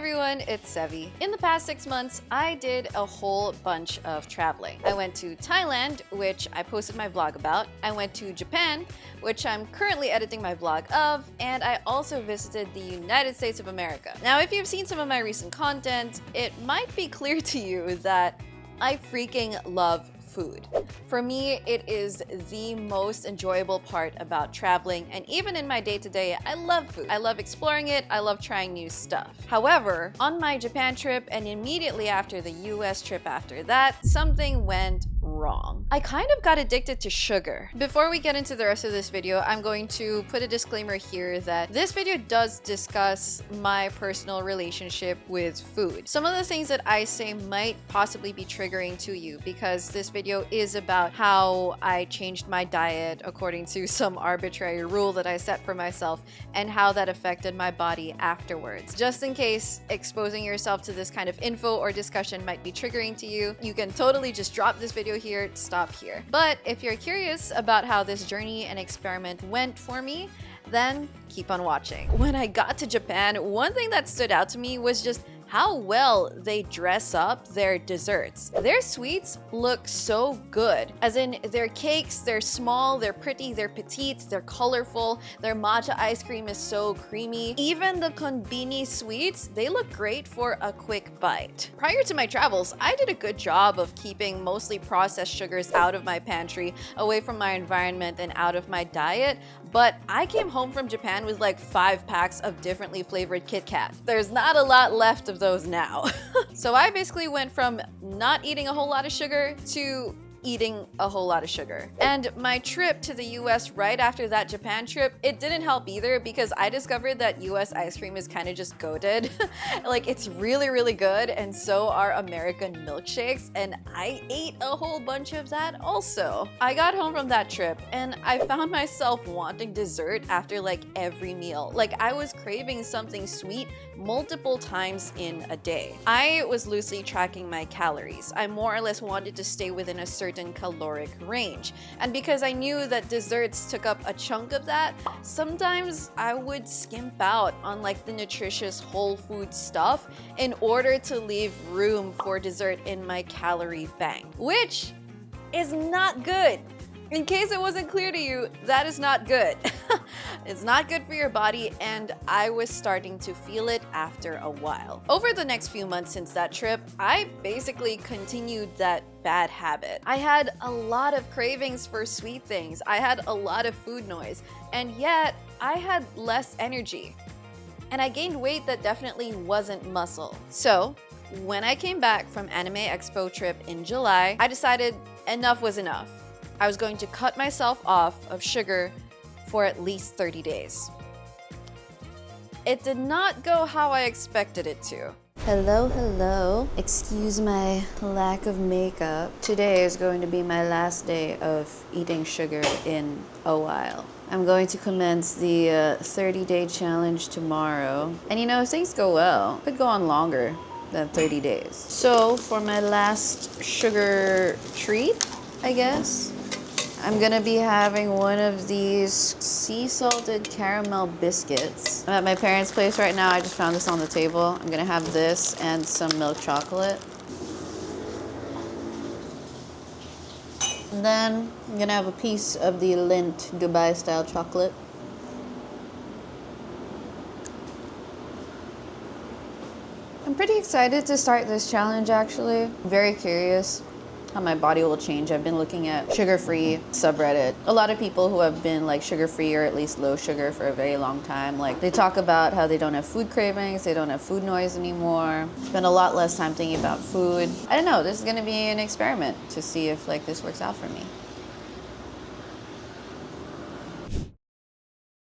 everyone, it's Sevy. In the past 6 months, I did a whole bunch of traveling. I went to Thailand, which I posted my vlog about. I went to Japan, which I'm currently editing my vlog of, and I also visited the United States of America. Now, if you've seen some of my recent content, it might be clear to you that I freaking love food. For me, it is the most enjoyable part about traveling, and even in my day-to-day, I love food. I love exploring it, I love trying new stuff. However, on my Japan trip and immediately after the US trip after that, something went wrong. I kind of got addicted to sugar. Before we get into the rest of this video, I'm going to put a disclaimer here that this video does discuss my personal relationship with food. Some of the things that I say might possibly be triggering to you because this video is about how I changed my diet according to some arbitrary rule that I set for myself and how that affected my body afterwards. Just in case exposing yourself to this kind of info or discussion might be triggering to you, you can totally just drop this video here, stop here. But if you're curious about how this journey and experiment went for me, then keep on watching. When I got to Japan, one thing that stood out to me was just how well they dress up their desserts. Their sweets look so good. As in, their cakes, they're small, they're pretty, they're petite, they're colorful, their matcha ice cream is so creamy. Even the konbini sweets, they look great for a quick bite. Prior to my travels, I did a good job of keeping mostly processed sugars out of my pantry, away from my environment, and out of my diet, but I came home from Japan with like 5 packs of differently flavored Kit Kat. There's not a lot left of those now. So I basically went from not eating a whole lot of sugar to eating a whole lot of sugar. And my trip to the US right after that Japan trip, it didn't help either because I discovered that US ice cream is kind of just goated. Like, it's really, really good, and so are American milkshakes, and I ate a whole bunch of that also. I got home from that trip and I found myself wanting dessert after like every meal. Like, I was craving something sweet multiple times in a day. I was loosely tracking my calories. I more or less wanted to stay within a certain caloric range. And because I knew that desserts took up a chunk of that, sometimes I would skimp out on like the nutritious whole food stuff in order to leave room for dessert in my calorie bank, which is not good. In case it wasn't clear to you, that is not good. It's not good for your body, and I was starting to feel it after a while. Over the next few months since that trip, I basically continued that bad habit. I had a lot of cravings for sweet things. I had a lot of food noise, and yet I had less energy. And I gained weight that definitely wasn't muscle. So when I came back from Anime Expo trip in July, I decided enough was enough. I was going to cut myself off of sugar for at least 30 days. It did not go how I expected it to. Hello. Excuse my lack of makeup. Today is going to be my last day of eating sugar in a while. I'm going to commence the 30-day challenge tomorrow. And you know, if things go well, it could go on longer than 30 days. So for my last sugar treat, I guess, I'm gonna be having one of these sea salted caramel biscuits. I'm at my parents' place right now. I just found this on the table. I'm gonna have this and some milk chocolate. And then I'm gonna have a piece of the Lindt Dubai style chocolate. I'm pretty excited to start this challenge actually. I'm very curious how my body will change. I've been looking at sugar-free subreddit. A lot of people who have been like sugar-free or at least low sugar for a very long time, like they talk about how they don't have food cravings, they don't have food noise anymore, spend a lot less time thinking about food. I don't know, this is gonna be an experiment to see if like this works out for me.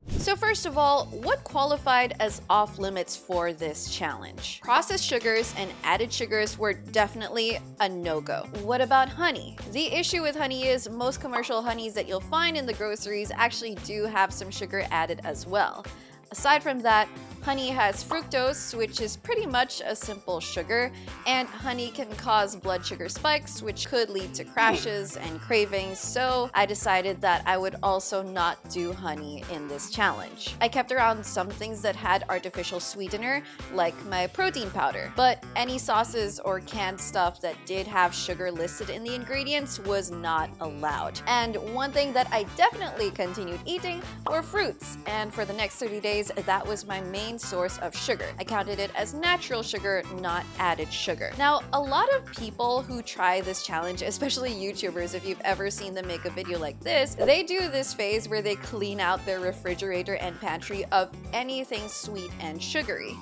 So first of all, what qualified as off limits for this challenge? Processed sugars and added sugars were definitely a no-go. What about honey? The issue with honey is most commercial honeys that you'll find in the groceries actually do have some sugar added as well. Aside from that, Honey has fructose, which is pretty much a simple sugar, and honey can cause blood sugar spikes, which could lead to crashes and cravings, so I decided that I would also not do honey in this challenge. I kept around some things that had artificial sweetener, like my protein powder, but any sauces or canned stuff that did have sugar listed in the ingredients was not allowed. And one thing that I definitely continued eating were fruits, and for the next 30 days, that was my main source of sugar. I counted it as natural sugar, not added sugar. Now, a lot of people who try this challenge, especially YouTubers, if you've ever seen them make a video like this, they do this phase where they clean out their refrigerator and pantry of anything sweet and sugary.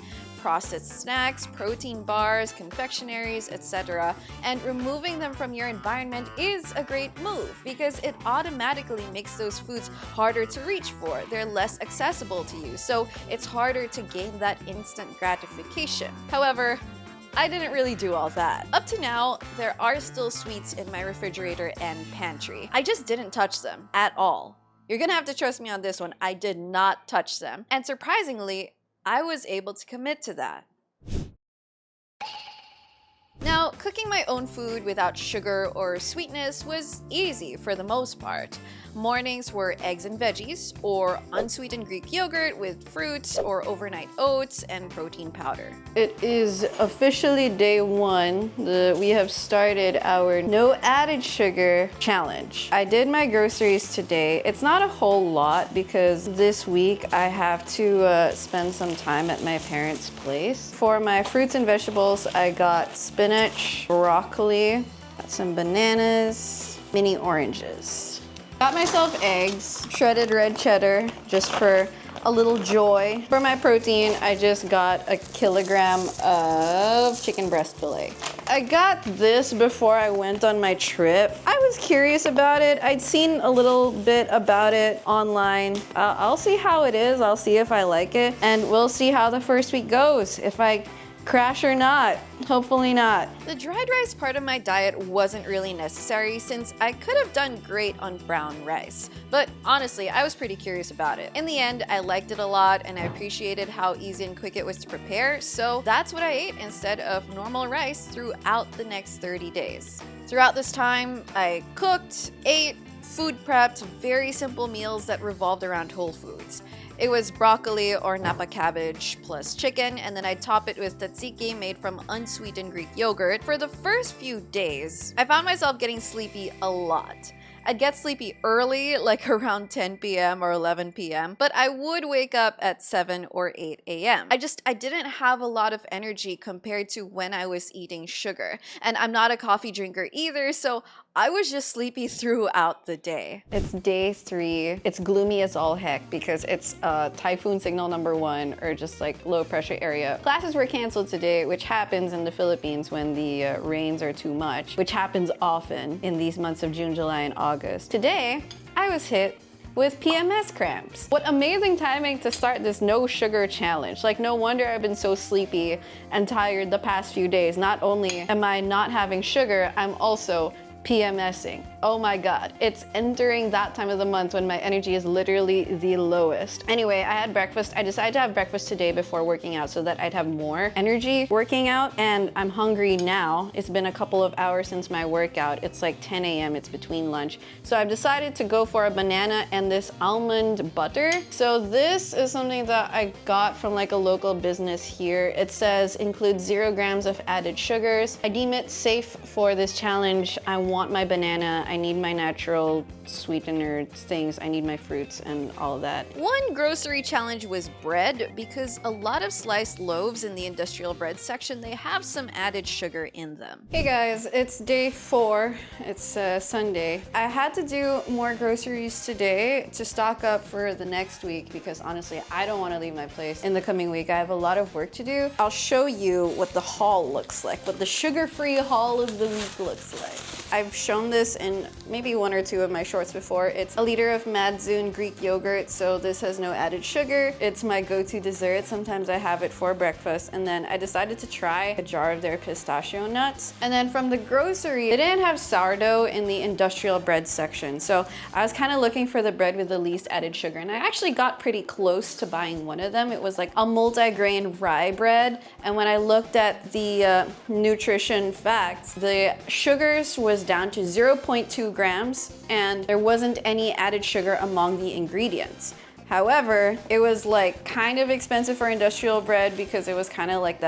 Processed snacks, protein bars, confectionaries, etc. And removing them from your environment is a great move because it automatically makes those foods harder to reach for. They're less accessible to you, so it's harder to gain that instant gratification. However, I didn't really do all that. Up to now, there are still sweets in my refrigerator and pantry. I just didn't touch them at all. You're gonna have to trust me on this one. I did not touch them. And surprisingly, I was able to commit to that. Now, cooking my own food without sugar or sweetness was easy for the most part. Mornings were eggs and veggies, or unsweetened Greek yogurt with fruits, or overnight oats and protein powder. It is officially day one. We have started our no added sugar challenge. I did my groceries today. It's not a whole lot because this week I have to spend some time at my parents' place. For my fruits and vegetables, I got spinach, broccoli, got some bananas, mini oranges. Got myself eggs, shredded red cheddar, just for a little joy. For my protein, I just got a kilogram of chicken breast fillet. I got this before I went on my trip. I was curious about it. I'd seen a little bit about it online. I'll see how it is. I'll see if I like it. And we'll see how the first week goes. If I crash or not. Hopefully not. The dried rice part of my diet wasn't really necessary since I could have done great on brown rice. But honestly, I was pretty curious about it. In the end, I liked it a lot and I appreciated how easy and quick it was to prepare, so that's what I ate instead of normal rice throughout the next 30 days. Throughout this time, I cooked, ate, food prepped very simple meals that revolved around whole foods. It was broccoli or napa cabbage plus chicken, and then I'd top it with tzatziki made from unsweetened Greek yogurt. For the first few days, I found myself getting sleepy a lot. I'd get sleepy early, like around 10 p.m. or 11 p.m., but I would wake up at 7 or 8 a.m. I didn't have a lot of energy compared to when I was eating sugar. And I'm not a coffee drinker either, so I was just sleepy throughout the day. It's day 3. It's gloomy as all heck because it's typhoon signal number 1, or just like low pressure area. Classes were canceled today, which happens in the Philippines when the rains are too much, which happens often in these months of June, July, and August. Today, I was hit with PMS cramps. What amazing timing to start this no sugar challenge. Like, no wonder I've been so sleepy and tired the past few days. Not only am I not having sugar, I'm also PMSing. Oh my God, it's entering that time of the month when my energy is literally the lowest. Anyway, I had breakfast. I decided to have breakfast today before working out so that I'd have more energy working out, and I'm hungry now. It's been a couple of hours since my workout. It's like 10 a.m. It's between lunch. So I've decided to go for a banana and this almond butter. So this is something that I got from like a local business here. It says includes 0 grams of added sugars. I deem it safe for this challenge. I want my banana. I need my natural sweetener things. I need my fruits and all of that. One grocery challenge was bread, because a lot of sliced loaves in the industrial bread section, they have some added sugar in them. Hey guys, it's day 4. It's Sunday. I had to do more groceries today to stock up for the next week because honestly, I don't want to leave my place in the coming week. I have a lot of work to do. I'll show you what the haul looks like, what the sugar-free haul of the week looks like. I've shown this in maybe 1 or 2 of my shorts before. It's a liter of Madzun Greek yogurt, so this has no added sugar. It's my go-to dessert. Sometimes I have it for breakfast, and then I decided to try a jar of their pistachio nuts. And then from the grocery, they didn't have sourdough in the industrial bread section, so I was kind of looking for the bread with the least added sugar, and I actually got pretty close to buying one of them. It was like a multi-grain rye bread, and when I looked at the nutrition facts, the sugars was down to 0.2 grams, and there wasn't any added sugar among the ingredients. However, it was like kind of expensive for industrial bread because it was kind of like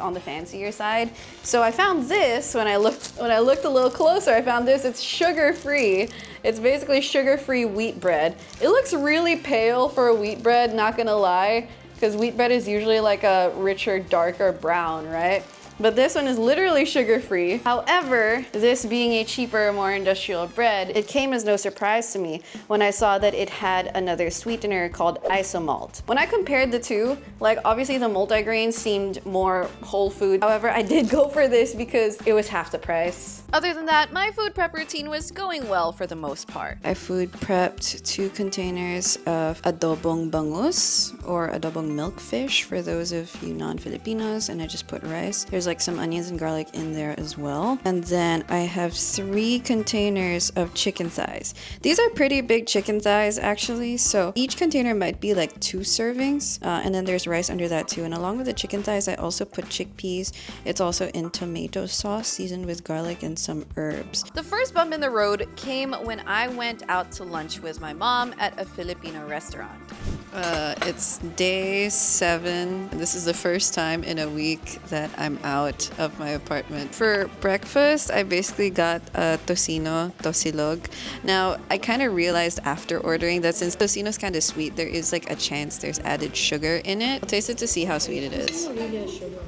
on the fancier side. So I found this when I looked a little closer. I found this. It's sugar-free. It's basically sugar-free wheat bread. It looks really pale for a wheat bread, not gonna lie, because wheat bread is usually like a richer, darker brown, right? But this one is literally sugar-free. However, this being a cheaper, more industrial bread, it came as no surprise to me when I saw that it had another sweetener called isomalt. When I compared the two, like obviously the multigrain seemed more whole food. However, I did go for this because it was half the price. Other than that, my food prep routine was going well for the most part. I food prepped 2 containers of adobong bangus, or adobong milkfish for those of you non-Filipinos, and I just put rice. There's like some onions and garlic in there as well. And then I have 3 containers of chicken thighs. These are pretty big chicken thighs actually, so each container might be like 2 servings, and then there's rice under that too. And along with the chicken thighs, I also put chickpeas. It's also in tomato sauce seasoned with garlic and some herbs. The first bump in the road came when I went out to lunch with my mom at a Filipino restaurant. It's day 7. This is the first time in a week that I'm out of my apartment. For breakfast, I basically got a tocino, tosilog. Now, I kind of realized after ordering that since tocino's kind of sweet, there is like a chance there's added sugar in it. I'll taste it to see how sweet it is. It's not really a sugar.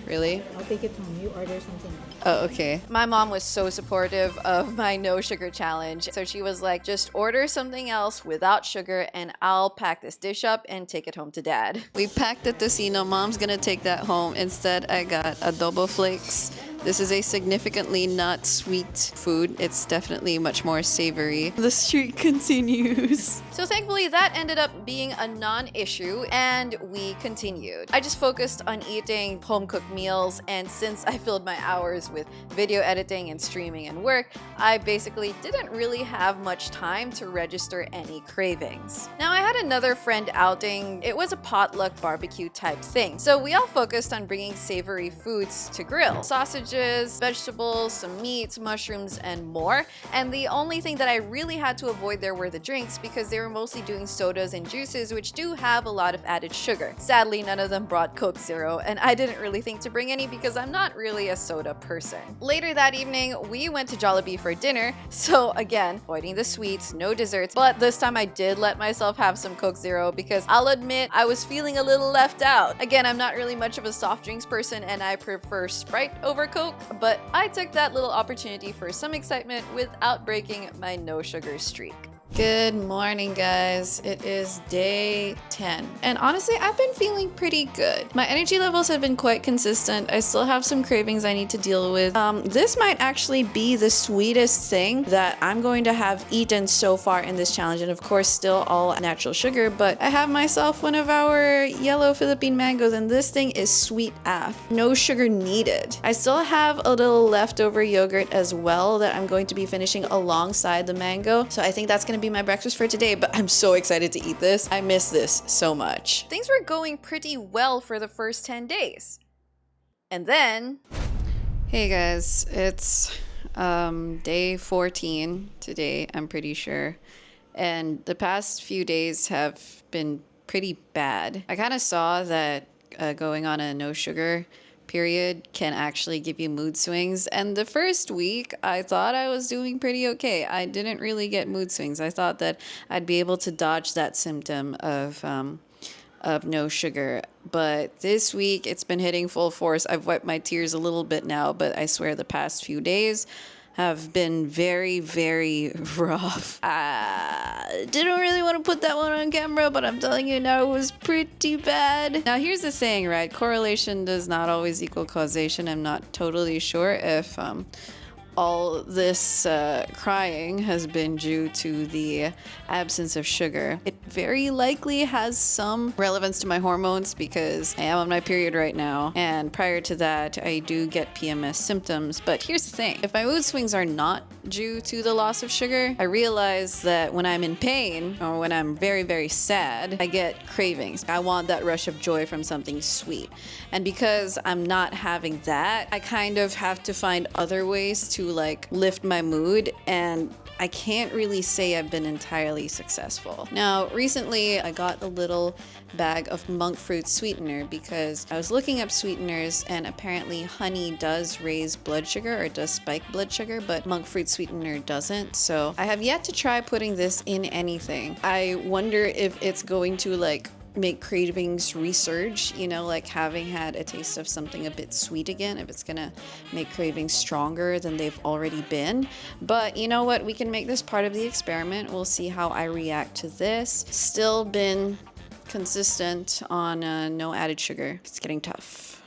Really? I'll take it home. You order something else. Oh, okay. My mom was so supportive of my no sugar challenge. So she was like, just order something else without sugar and I'll pack this dish up and take it home to dad. We packed the tocino. Mom's gonna take that home. Instead, I got adobo flakes. This is a significantly not sweet food. It's definitely much more savory. The streak continues. So thankfully that ended up being a non-issue and we continued. I just focused on eating home-cooked meals, and since I filled my hours with video editing and streaming and work, I basically didn't really have much time to register any cravings. Now I had another friend outing. It was a potluck barbecue type thing. So we all focused on bringing savory foods to grill. Sausages, vegetables, some meats, mushrooms, and more. And the only thing that I really had to avoid there were the drinks because they were mostly doing sodas and juices, which do have a lot of added sugar. Sadly, none of them brought Coke Zero, and I didn't really think to bring any because I'm not really a soda person. Later that evening, we went to Jollibee for dinner. So again, avoiding the sweets, no desserts, but this time I did let myself have some Coke Zero because I'll admit I was feeling a little left out. Again, I'm not really much of a soft drinks person and I prefer Sprite over Coke, but I took that little opportunity for some excitement without breaking my no sugar streak. Good morning, guys. It is day 10. And honestly, I've been feeling pretty good. My energy levels have been quite consistent. I still have some cravings I need to deal with. This might actually be the sweetest thing that I'm going to have eaten so far in this challenge. And of course, still all natural sugar, but I have myself one of our yellow Philippine mangoes, and this thing is sweet AF. No sugar needed. I still have a little leftover yogurt as well that I'm going to be finishing alongside the mango. So I think that's going to be my breakfast for today, but I'm so excited to eat this. I miss this so much. Things were going pretty well for the first 10 days. And then... Hey guys, it's day 14 today, I'm pretty sure. And the past few days have been pretty bad. I kind of saw that going on a no sugar period can actually give you mood swings. And the first week, I thought I was doing pretty okay. I didn't really get mood swings. I thought that I'd be able to dodge that symptom of no sugar. But this week, it's been hitting full force. I've wiped my tears a little bit now, but I swear the past few days have been very, very rough. I didn't really want to put that one on camera, but I'm telling you now, it was pretty bad. Now, here's the saying, right? Correlation does not always equal causation. I'm not totally sure if all this crying has been due to the absence of sugar. It very likely has some relevance to my hormones because I am on my period right now, and prior to that I do get PMS symptoms. But here's the thing, if my mood swings are not due to the loss of sugar, I realize that when I'm in pain or when I'm very, very sad, I get cravings. I want that rush of joy from something sweet. And because I'm not having that, I kind of have to find other ways to like lift my mood, and I can't really say I've been entirely successful. Now, recently I got a little bag of monk fruit sweetener because I was looking up sweeteners, and apparently honey does raise blood sugar or does spike blood sugar, but monk fruit sweetener doesn't. So I have yet to try putting this in anything. I wonder if it's going to like make cravings resurge, you know, like having had a taste of something a bit sweet again, if it's gonna make cravings stronger than they've already been. But you know what, we can make this part of the experiment. We'll see how I react to this. Still been consistent on no added sugar. It's getting tough.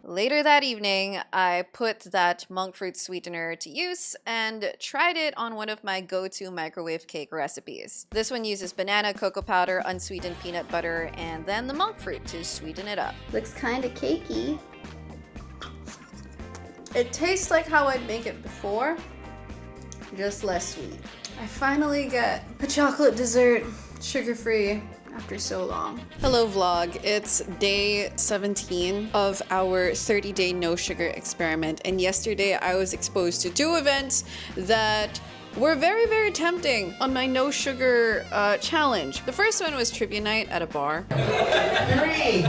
Later that evening, I put that monk fruit sweetener to use and tried it on one of my go-to microwave cake recipes. This one uses banana, cocoa powder, unsweetened peanut butter, and then the monk fruit to sweeten it up. Looks kind of cakey. It tastes like how I'd make it before, just less sweet. I finally get a chocolate dessert, sugar-free, after so long. Hello vlog, it's day 17 of our 30-day no sugar experiment, and yesterday I was exposed to two events that were very, very tempting on my no sugar challenge. The first one was trivia night at a bar. 3, 2,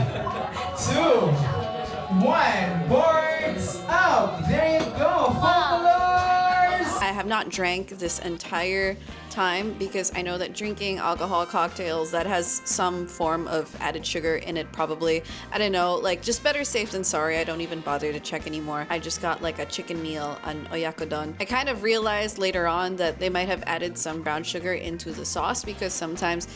1, boards out! There you go, followers! I have not drank this entire time because I know that drinking alcohol cocktails that has some form of added sugar in it probably, I don't know, like just better safe than sorry. I don't even bother to check anymore. I just got like a chicken meal, an oyakodon. I kind of realized later on that they might have added some brown sugar into the sauce because sometimes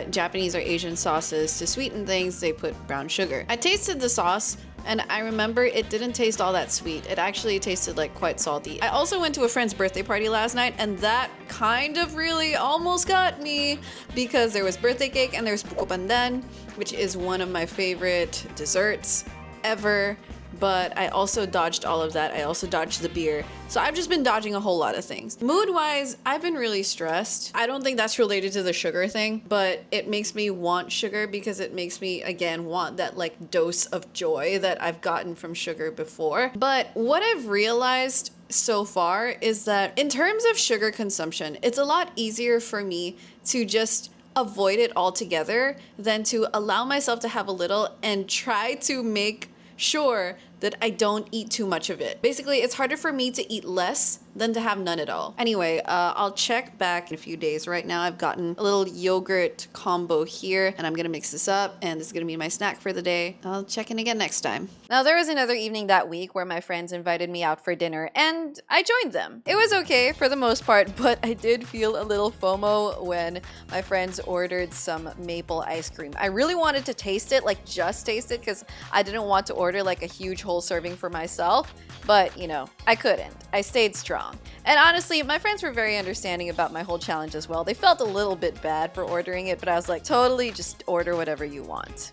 Japanese or Asian sauces, to sweeten things, they put brown sugar. I tasted the sauce, and I remember it didn't taste all that sweet. It actually tasted like quite salty. I also went to a friend's birthday party last night, and that kind of really almost got me because there was birthday cake and there's buko pandan, which is one of my favorite desserts ever. But I also dodged all of that. I also dodged the beer. So I've just been dodging a whole lot of things. Mood-wise, I've been really stressed. I don't think that's related to the sugar thing, but it makes me want sugar because it makes me, again, want that like dose of joy that I've gotten from sugar before. But what I've realized so far is that in terms of sugar consumption, it's a lot easier for me to just avoid it altogether than to allow myself to have a little and try to make sure that I don't eat too much of it. Basically, it's harder for me to eat less than to have none at all. Anyway, I'll check back in a few days. Right now, I've gotten a little yogurt combo here, and I'm gonna mix this up, and this is gonna be my snack for the day. I'll check in again next time. Now, there was another evening that week where my friends invited me out for dinner, and I joined them. It was okay for the most part, but I did feel a little FOMO when my friends ordered some maple ice cream. I really wanted to taste it, like just taste it, because I didn't want to order like a huge whole serving for myself, but you know, I couldn't. I stayed strong. And honestly, my friends were very understanding about my whole challenge as well. They felt a little bit bad for ordering it, but I was like, totally just order whatever you want.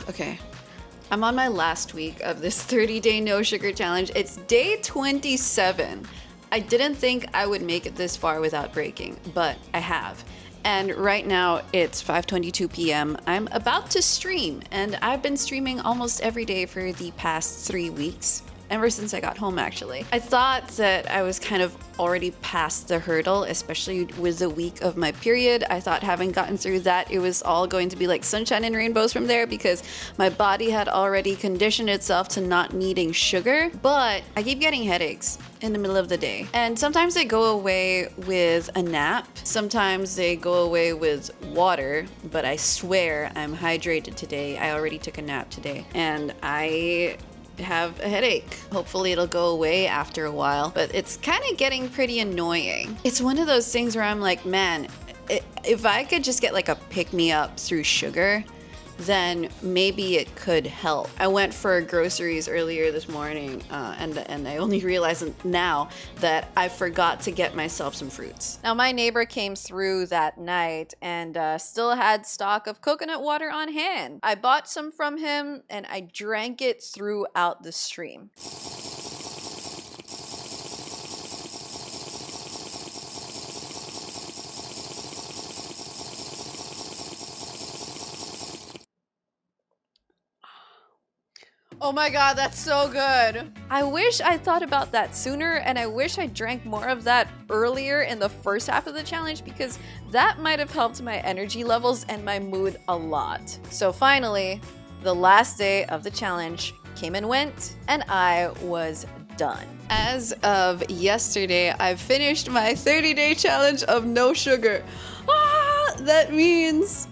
Okay. I'm on my last week of this 30-day no sugar challenge. It's day 27. I didn't think I would make it this far without breaking, but I have. And right now it's 5:22 p.m. I'm about to stream, and I've been streaming almost every day for the past 3 weeks. Ever since I got home, actually. I thought that I was kind of already past the hurdle, especially with the week of my period. I thought having gotten through that, it was all going to be like sunshine and rainbows from there because my body had already conditioned itself to not needing sugar. But I keep getting headaches in the middle of the day. And sometimes they go away with a nap. Sometimes they go away with water, but I swear I'm hydrated today. I already took a nap today, and I have a headache. Hopefully it'll go away after a while, but it's kind of getting pretty annoying. It's one of those things where I'm like, man, if I could just get like a pick-me-up through sugar, then maybe it could help. I went for groceries earlier this morning and I only realized now that I forgot to get myself some fruits. Now my neighbor came through that night and still had stock of coconut water on hand. I bought some from him and I drank it throughout the stream. Oh my god, that's so good. I wish I thought about that sooner, and I wish I drank more of that earlier in the first half of the challenge, because that might have helped my energy levels and my mood a lot. So finally, the last day of the challenge came and went, and I was done. As of yesterday, I've finished my 30-day challenge of no sugar. That means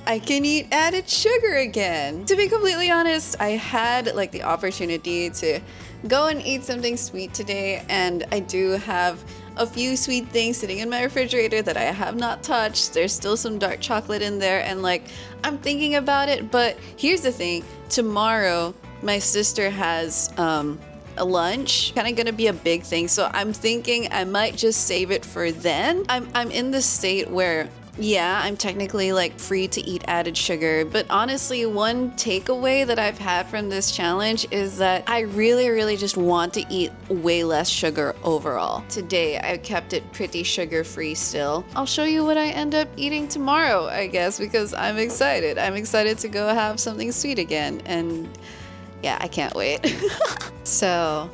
I can eat added sugar again. To be completely honest, I had like the opportunity to go and eat something sweet today, and I do have a few sweet things sitting in my refrigerator that I have not touched. There's still some dark chocolate in there, and like I'm thinking about it, but here's the thing. Tomorrow, my sister has a lunch, kind of gonna be a big thing, so I'm thinking I might just save it for then. I'm in the state where, yeah, I'm technically like free to eat added sugar, but honestly, one takeaway that I've had from this challenge is that I really just want to eat way less sugar overall. Today, I kept it pretty sugar-free still. I'll show you what I end up eating tomorrow, I guess, because I'm excited. I'm excited to go have something sweet again, and yeah, I can't wait. So,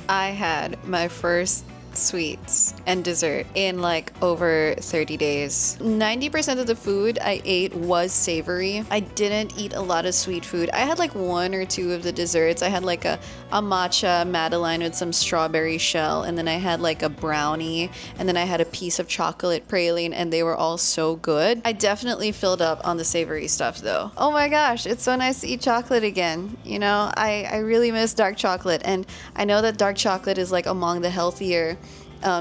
I had my first sweets and dessert in like over 30 days. 90% of the food I ate was savory. I didn't eat a lot of sweet food. I had like one or two of the desserts. I had like a matcha Madeleine with some strawberry shell, and then I had like a brownie, and then I had a piece of chocolate praline, and they were all so good. I definitely filled up on the savory stuff though. Oh my gosh, it's so nice to eat chocolate again. You know, I really miss dark chocolate, and I know that dark chocolate is like among the healthier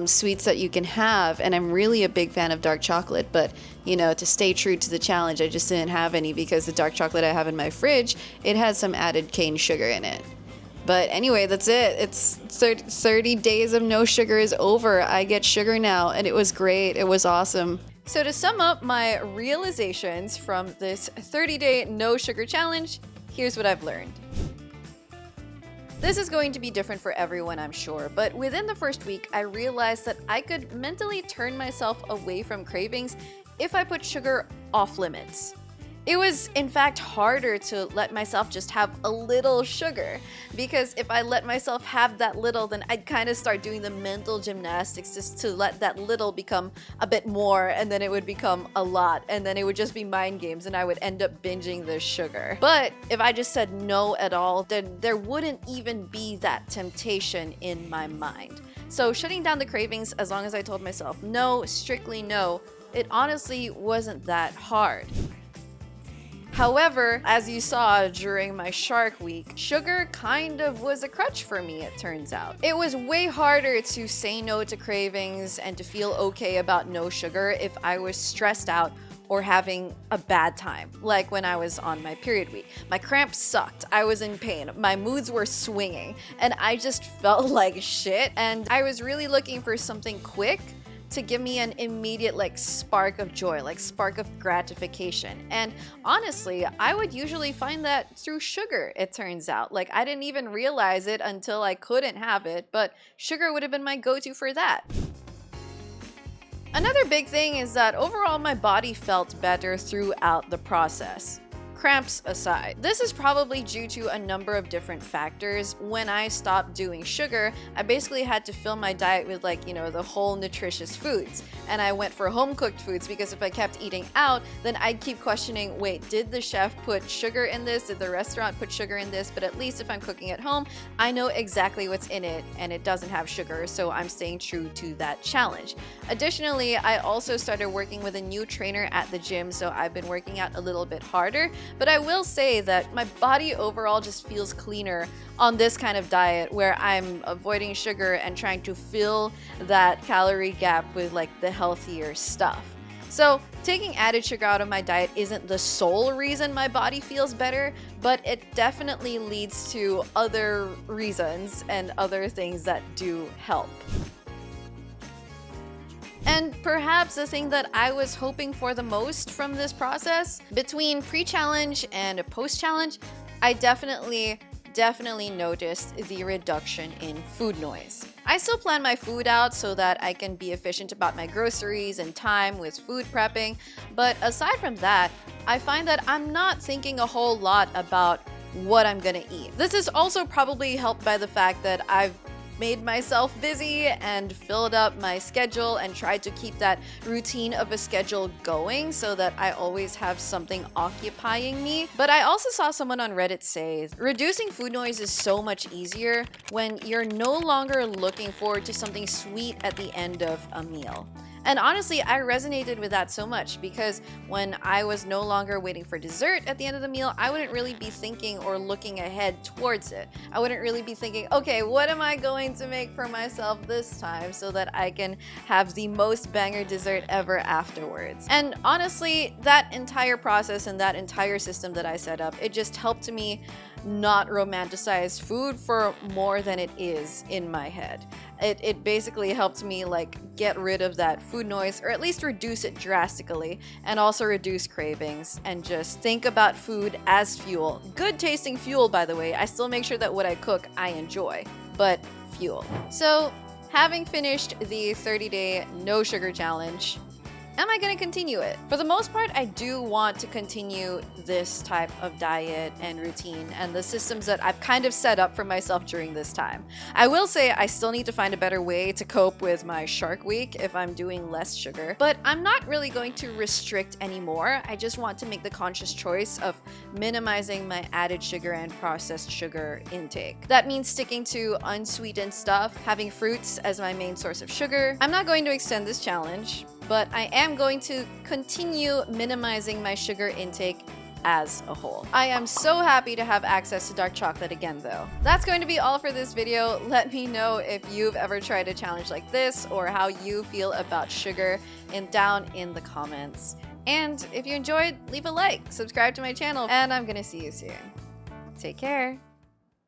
sweets that you can have, and I'm really a big fan of dark chocolate, but you know, to stay true to the challenge, I just didn't have any because the dark chocolate I have in my fridge, it has some added cane sugar in it. But anyway, that's it. It's 30 days of no sugar is over. I get sugar now, and it was great. It was awesome. So to sum up my realizations from this 30-day no sugar challenge, here's what I've learned. This is going to be different for everyone, I'm sure, but within the first week, I realized that I could mentally turn myself away from cravings if I put sugar off limits. It was, in fact, harder to let myself just have a little sugar, because if I let myself have that little, then I'd kind of start doing the mental gymnastics just to let that little become a bit more, and then it would become a lot, and then it would just be mind games, and I would end up binging the sugar. But if I just said no at all, then there wouldn't even be that temptation in my mind. So shutting down the cravings, as long as I told myself no, strictly no, it honestly wasn't that hard. However, as you saw during my Shark Week, sugar kind of was a crutch for me, it turns out. It was way harder to say no to cravings and to feel okay about no sugar if I was stressed out or having a bad time, like when I was on my period week. My cramps sucked, I was in pain, my moods were swinging, and I just felt like shit, and I was really looking for something quick to give me an immediate like spark of joy, like spark of gratification. And honestly, I would usually find that through sugar, it turns out. Like I didn't even realize it until I couldn't have it, but sugar would have been my go-to for that. Another big thing is that overall my body felt better throughout the process. Cramps aside. This is probably due to a number of different factors. When I stopped doing sugar, I basically had to fill my diet with like, you know, the whole nutritious foods. And I went for home cooked foods because if I kept eating out, then I'd keep questioning, wait, did the chef put sugar in this? Did the restaurant put sugar in this? But at least if I'm cooking at home, I know exactly what's in it and it doesn't have sugar, so I'm staying true to that challenge. Additionally, I also started working with a new trainer at the gym, so I've been working out a little bit harder. But I will say that my body overall just feels cleaner on this kind of diet where I'm avoiding sugar and trying to fill that calorie gap with like the healthier stuff. So taking added sugar out of my diet isn't the sole reason my body feels better, but it definitely leads to other reasons and other things that do help. And perhaps the thing that I was hoping for the most from this process, between pre-challenge and post-challenge, I definitely noticed the reduction in food noise. I still plan my food out so that I can be efficient about my groceries and time with food prepping, but aside from that, I find that I'm not thinking a whole lot about what I'm gonna eat. This is also probably helped by the fact that I've made myself busy and filled up my schedule and tried to keep that routine of a schedule going so that I always have something occupying me. But I also saw someone on Reddit say, reducing food noise is so much easier when you're no longer looking forward to something sweet at the end of a meal. And honestly, I resonated with that so much because when I was no longer waiting for dessert at the end of the meal, I wouldn't really be thinking or looking ahead towards it. I wouldn't really be thinking, okay, what am I going to make for myself this time so that I can have the most banger dessert ever afterwards. And honestly, that entire process and that entire system that I set up, it just helped me not romanticize food for more than it is in my head. It basically helped me like get rid of that food noise, or at least reduce it drastically, and also reduce cravings and just think about food as fuel. Good tasting fuel, by the way. I still make sure that what I cook I enjoy, but fuel. So having finished the 30-day no sugar challenge, am I going to continue it? For the most part, I do want to continue this type of diet and routine and the systems that I've kind of set up for myself during this time. I will say I still need to find a better way to cope with my Shark Week if I'm doing less sugar, but I'm not really going to restrict anymore. I just want to make the conscious choice of minimizing my added sugar and processed sugar intake. That means sticking to unsweetened stuff, having fruits as my main source of sugar. I'm not going to extend this challenge, but I am going to continue minimizing my sugar intake as a whole. I am so happy to have access to dark chocolate again though. That's going to be all for this video. Let me know if you've ever tried a challenge like this or how you feel about sugar down in the comments. And if you enjoyed, leave a like, subscribe to my channel, and I'm gonna see you soon. Take care.